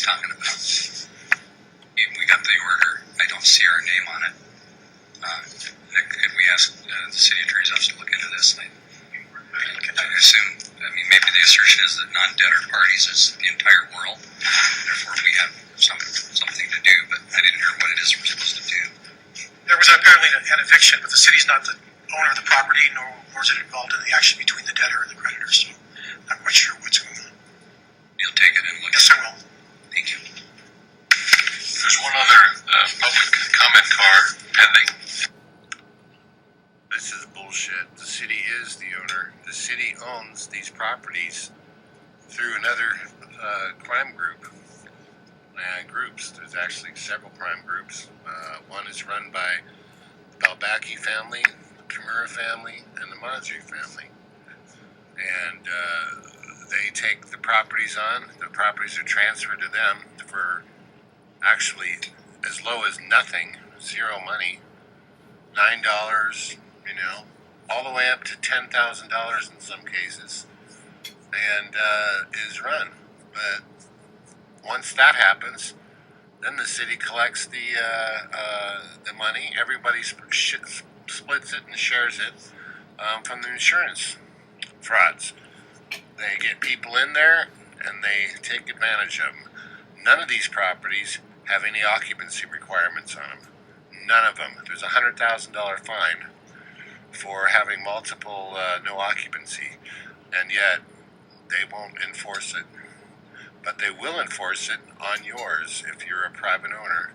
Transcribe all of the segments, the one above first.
he's talking about. We got the order. I don't see our name on it. And we asked the city attorney's office to look into this. I assume, maybe the assertion is that non-debtor parties is the entire world. Therefore, we have something to do, but I didn't hear what it is we're supposed to do. There was apparently an eviction, but the city's not the owner of the property, nor is it involved in the action between the debtor and the creditor, so I'm not quite sure what's going on. You'll take it and look Yes, at it? I will. Thank you. There's one other public comment card pending. This is bullshit. The city is the owner. The city owns these properties through another crime group. Groups. There's actually several crime groups. One is run by the Balbaki family, the Kimura family, and the Mazri family. And they take the properties on. The properties are transferred to them for actually as low as nothing, zero money, $9, all the way up to $10,000 in some cases, and is run. But once that happens, then the city collects the money. Everybody splits it and shares it from the insurance frauds. They get people in there and they take advantage of them. None of these properties have any occupancy requirements on them. None of them. There's a $100,000 fine for having multiple no occupancy, and yet they won't enforce it. But they will enforce it on yours if you're a private owner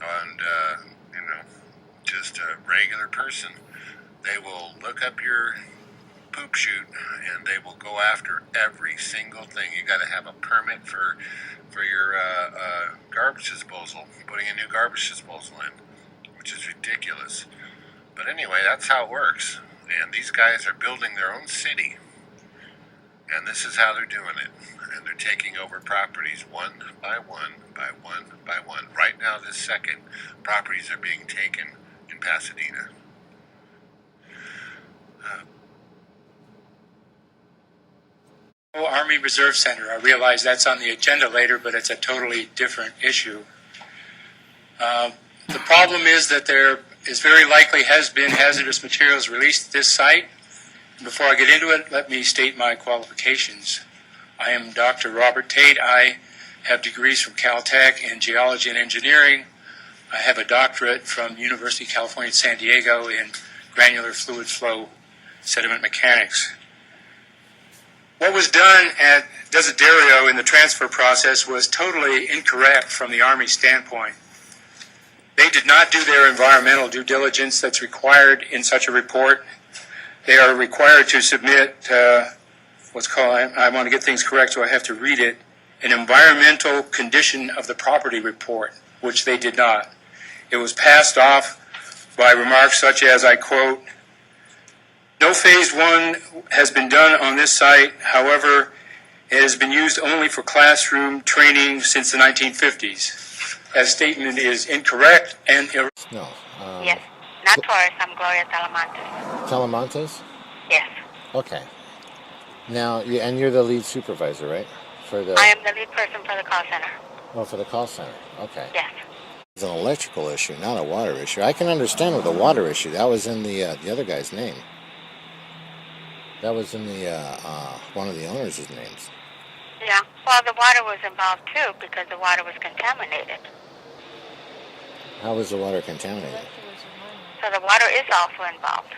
and just a regular person. They will look up your poop chute and they will go after every single thing. You got to have a permit for your garbage disposal, putting a new garbage disposal in, which is ridiculous. But anyway, that's how it works. And these guys are building their own city. And this is how they're doing it. And they're taking over properties one by one, by one, by one. Right now, this second, properties are being taken in Pasadena. Army Reserve Center. I realize that's on the agenda later, but it's a totally different issue. The problem is that there is very likely has been hazardous materials released at this site. Before I get into it, let me state my qualifications. I am Dr. Robert Tate. I have degrees from Caltech in geology and engineering. I have a doctorate from University of California, San Diego in granular fluid flow sediment mechanics. What was done at Desiderio in the transfer process was totally incorrect from the Army standpoint. They did not do their environmental due diligence that's required in such a report. They are required to submit what's called, I want to get things correct so I have to read it, an environmental condition of the property report, which they did not. It was passed off by remarks such as, I quote, "No phase one has been done on this site. However, it has been used only for classroom training since the 1950s. That statement is incorrect and No. Yes. Not Taurus. I'm Gloria Talamantes. Talamantes? Yes. Okay. Now, you're the lead supervisor, right? I am the lead person for the call center. Oh, for the call center. Okay. Yes. It's an electrical issue, not a water issue. I can understand with the water issue. That was in the other guy's name. That was in the one of the owners' names. Yeah. Well, the water was involved too because the water was contaminated. How was the water contaminated? So the water is also involved.